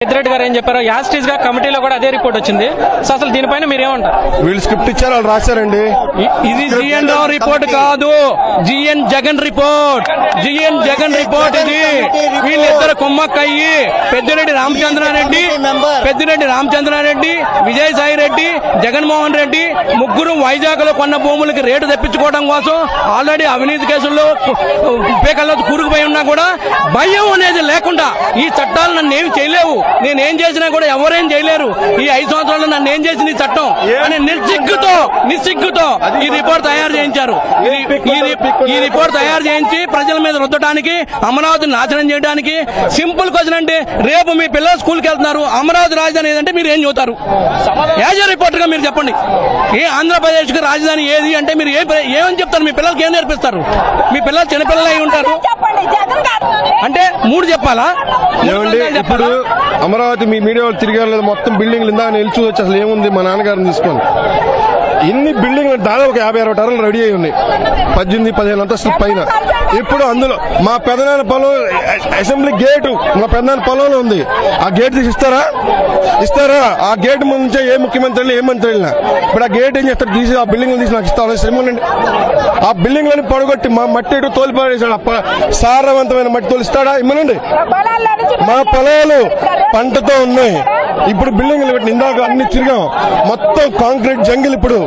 పెద్దిరెడ్డి గారు ఏం చెప్పారో యాస్టీస్ గా కమిటీలో కూడా అదే రిపోర్ట్ వచ్చింది. సో అసలు దీనిపైన మీరేమంటారు? వీళ్ళు స్క్రిప్ట్ ఇచ్చారు, వాళ్ళు రాశారండి. ఇది జిఎన్ రావు రిపోర్ట్ కాదు, GN Jagan report. GN Jagan report ఇది. వీళ్ళిద్దరు కుమ్మక్కయ్యి పెద్దిరెడ్డి రామచంద్రారెడ్డి, విజయసాయి రెడ్డి, జగన్మోహన్ రెడ్డి ముగ్గురు వైజాగ్ లో కొన్న భూములకి రేటు తెప్పించుకోవడం కోసం ఆల్రెడీ అవినీతి కేసుల్లో పేకల్లో కూరుకుపోయి ఉన్నా కూడా భయం అనేది లేకుండా ఈ చట్టాలు నన్ను ఏమి చేయలేవు, నేనేం చేసినా కూడా ఎవరేం చేయలేరు, ఈ 5 సంవత్సరాలు నన్ను ఏం చేసింది ఈ చట్టం అని నిస్సిగ్గుతో ఈ రిపోర్ట్ తయారు చేయించారు. ఈ రిపోర్ట్ తయారు చేయించి ప్రజల మీద రుద్దడానికి, అమరావతిని నాశనం చేయడానికి. సింపుల్ క్వశ్చన్ అంటే, రేపు మీ పిల్లలు స్కూల్కి వెళ్తున్నారు, అమరావతి రాజధాని ఏదంటే మీరు ఏం చూస్తారు? యాజ్ ఏ రిపోర్టర్ గా మీరు చెప్పండి. ఏ ఆంధ్రప్రదేశ్ కి రాజధాని ఏది అంటే మీరు ఏమని చెప్తారు? మీ పిల్లలకి ఏం నేర్పిస్తారు? మీ పిల్లలు చిన్నపిల్లలు అయి ఉంటారు అంటే 3 చెప్పాలా? ఇప్పుడు అమరావతి మీ మీడియా వాళ్ళు తిరిగారు, మొత్తం బిల్డింగ్లు ఇందా నిలిచి వచ్చి అసలు ఏముంది మా నాన్నగారిని తీసుకొని ఇన్ని బిల్డింగ్లు దాదాపు 50-60 టర్లు రెడీ అయి ఉన్నాయి, 18-15 అంతస్తుల పైన. ఇప్పుడు అందులో మా పెదనాన్న పొలం అసెంబ్లీ గేటు మా పెదనాన్న పొలంలో ఉంది. ఆ గేట్ తీసి ఇస్తారా? ఆ గేట్ ముందు ఏ ముఖ్యమంత్రి వెళ్ళినా ఏ మంత్రి వెళ్ళినా ఇప్పుడు ఆ గేట్ ఏం చేస్తారు? తీసి ఆ బిల్డింగ్ తీసి నాకు ఇస్తా శ్రమండి. ఆ బిల్డింగ్లని పడగొట్టి మా మట్టి ఇటు తోలిపాడేసాడు. సారవంతమైన మట్టి తోలిస్తాడా? ఇమ్మనండి. మా పొలాలు పంటతో ఉన్నాయి. ఇప్పుడు బిల్డింగ్లు పెట్టి ఇందాక అన్ని తిరిగాం, మొత్తం కాంక్రీట్ జంగిల్. ఇప్పుడు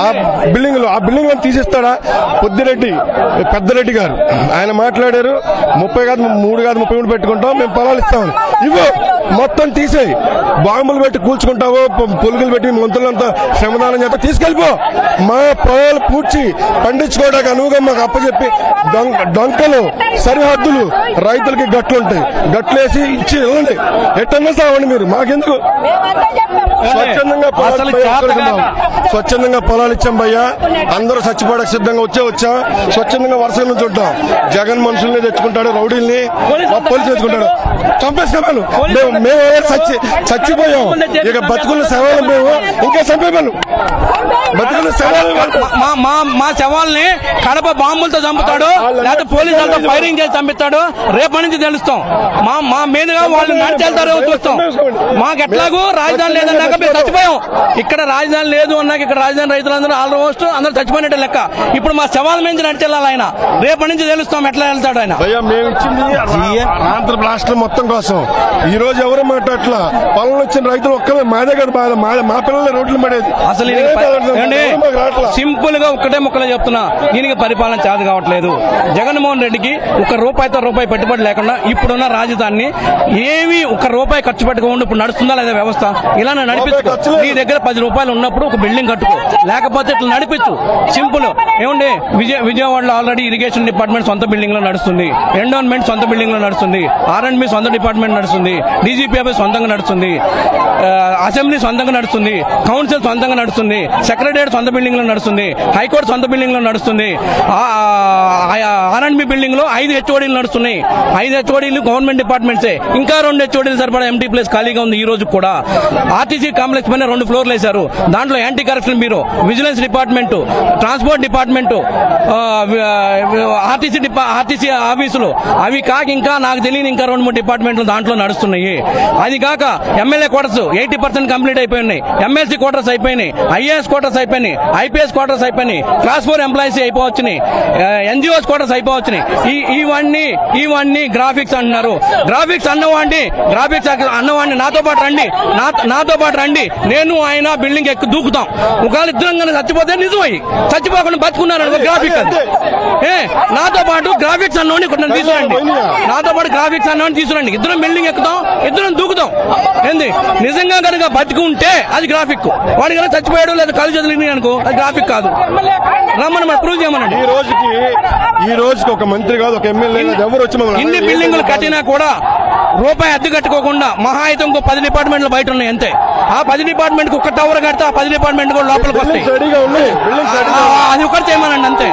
ఆ బిల్డింగ్ తీసిస్తాడా? పెద్దరెడ్డి గారు ఆయన మాట్లాడారు, 30 కాదు 3 కాదు 33 పెట్టుకుంటాం, మేము పొలాలు ఇస్తామని. ఇవ్వు మొత్తం తీసేయి, బాంబులు పెట్టి కూల్చుకుంటావో పొలుగులు పెట్టి మంత్రులంతా శ్రమదానం చేస్తా తీసుకెళ్ళిపో. మా పొలాలు పూడ్చి పండించుకోవడానికి అనువుగా మాకు అప్పచెప్పి డొంకలు సరిహద్దులు రైతులకి గట్లుంటాయి, గట్లేసి ఇచ్చి వెళ్ళండి, ఎట్టన్నా సావండి మీరు, మాకెందుకు? స్వచ్ఛందంగా పొలాలు ఇచ్చాం భయ్యా, అందరూ చచ్చిపోవడానికి సిద్ధంగా వచ్చా స్వచ్ఛందంగా వరుసల నుంచి ఉంటాం. జగన్ మనుషుల్ని తెచ్చుకుంటాడు, రౌడీల్ని పోలీసులు తెచ్చుకుంటాడు, చంపేసుకున్నాను. మేము చచ్చిపోయాం, ఇక బతుకున్న శవాలు మేము ఇంకా చంపేవాళ్ళు. బతుకున్న శవాలు మా శవాల్ని కడప బాంబులతో చంపుతాడు, లేకపోతే పోలీసులతో ఫైరింగ్ చేసి చంపిస్తాడు. రేపటి నుంచి తెలుస్తాం. మా మీదుగా వాళ్ళు నడిచెళ్తారో చూస్తాం. మాకు ఎట్లాగూ రాజధాని లేదన్నాక మేము చచ్చిపోయాం. ఇక్కడ రాజధాని లేదు అన్నాక ఇక్కడ రాజధాని రైతులందరూ ఆల్మోస్ట్ అందరూ చచ్చిపోయినట్టే లెక్క. ఇప్పుడు మా శవాల నుంచి నడిచెళ్ళాలి ఆయన. రేపటి నుంచి తెలుస్తాం ఎట్లా వెళ్తాడు ఆయన. మేము ఇచ్చింది ఆంధ్ర రాష్ట్రం మొత్తం కోసం. ఈ రోజు ఎవరు మాట్లాడట్లా, పొలంలో వచ్చిన రైతులు ఒక్కరే మాదే కదా బాధ, మా పిల్లలు రోడ్లు పడేది. అసలు సింపుల్ గా ఒక్కటే ముక్కలో చెప్తున్నా, దీనికి పరిపాలన చేత కావట్లేదు. జగన్మోహన్ రెడ్డికి రూపాయి పెట్టుబడి లేకుండా ఇప్పుడున్న రాజధానిని ఏమి ₹1 ఖర్చు పెట్టుకోకుండా ఇప్పుడు నడుస్తుందా లేదా వ్యవస్థ? ఇలానే నడిపించు. నీ దగ్గర ₹10 ఉన్నప్పుడు ఒక బిల్డింగ్ కట్టుకో, లేకపోతే ఇట్లా నడిపించు. సింపుల్. ఏమండి, విజయవాడలో ఆల్రెడీ ఇరిగేషన్ డిపార్ట్మెంట్ సొంత బిల్డింగ్ లో నడుస్తుంది, ఎండోన్మెంట్ సొంత బిల్డింగ్ లో నడుస్తుంది, R&B సొంత డిపార్ట్మెంట్ నడుస్తుంది, DGP సొంతంగా నడుస్తుంది, అసెంబ్లీ సొంతంగా నడుస్తుంది, కౌన్సిల్ సొంతంగా నడుస్తుంది, సెక్రటరియట్ సొంత బిల్డింగ్ లో నడుస్తుంది, హైకోర్టు సొంత బిల్డింగ్ లో నడుస్తుంది, R&B బిల్డింగ్ లో 5 HODలు నడుస్తున్నాయి. 5 HODలు గవర్నమెంట్ డిపార్ట్మెంట్సే. ఇంకా 2 HODలు సరిపడా MT ప్లేస్ ఖాళీగా ఉంది. ఈ రోజు కూడా RTC కాంప్లెక్స్ పైన 2 ఫ్లోర్లు వేశారు. దాంట్లో anti corruption bureau, vigilance department, transport department, RTC ఆఫీసులు, అవి కాక ఇంకా నాకు తెలియని ఇంకా 2-3 డిపార్ట్మెంట్లు దాంట్లో నడుస్తున్నాయి. అది కాక ఎమ్మెల్యే క్వార్టర్స్ 80% కంప్లీట్ అయిపోయి ఉన్నాయి, MLC క్వార్టర్స్ అయిపోయినాయి, IAS క్వార్టర్స్ అయిపోయినాయి, IPS క్వార్టర్స్ అయిపోయినాయి, క్లాస్ 4 ఎంప్లాయీస్ అయిపోవచ్చున్నాయి, NGOs క్వార్టర్స్ అయిపోవచ్చున్నాయి. ఇవన్నీ గ్రాఫిక్స్ అంటున్నారు. గ్రాఫిక్స్ అన్నవాడిని నాతో పాటు రండి, నేను ఆయన బిల్డింగ్ ఎక్కి దూకుతాం. ఒకవేళ ఇద్దరం కానీ చచ్చిపోతే నిజమై, చచ్చిపోకుండా బతుకున్నారు గ్రాఫిక్. అది నాతో పాటు గ్రాఫిక్స్ అన్నవాడిని తీసుకురండి, ఇద్దరం బిల్డింగ్ ఎక్కుతాం, ఇద్దరం దూకుతాం. ఏంది నిజంగా కనుక బతికుంటే అది గ్రాఫిక్, వాడి కనుక చచ్చిపోయాడు లేదా కళ్ళు చదివి అనుకో అది గ్రాఫిక్ కాదు. రమ్మని మనం ప్రూవ్ చేయమనండి. ఈ రోజుకి ఒక మంత్రి కాదు, ఒక ఎమ్మెల్యే ఎవరు వచ్చి ఇన్ని బిల్డింగులు కట్టినా కూడా ₹1 అద్దె కట్టుకోకుండా మహా అయితే ఇంకో 10 డిపార్ట్మెంట్లు బయట ఉన్నాయి అంతే. ఆ 10 డిపార్ట్మెంట్ కు ఒక టవర్ కడితే ఆ 10 డిపార్ట్మెంట్ కూడా లోపలికి వస్తాయి. అది ఒకటి చేయమనండి అంతే.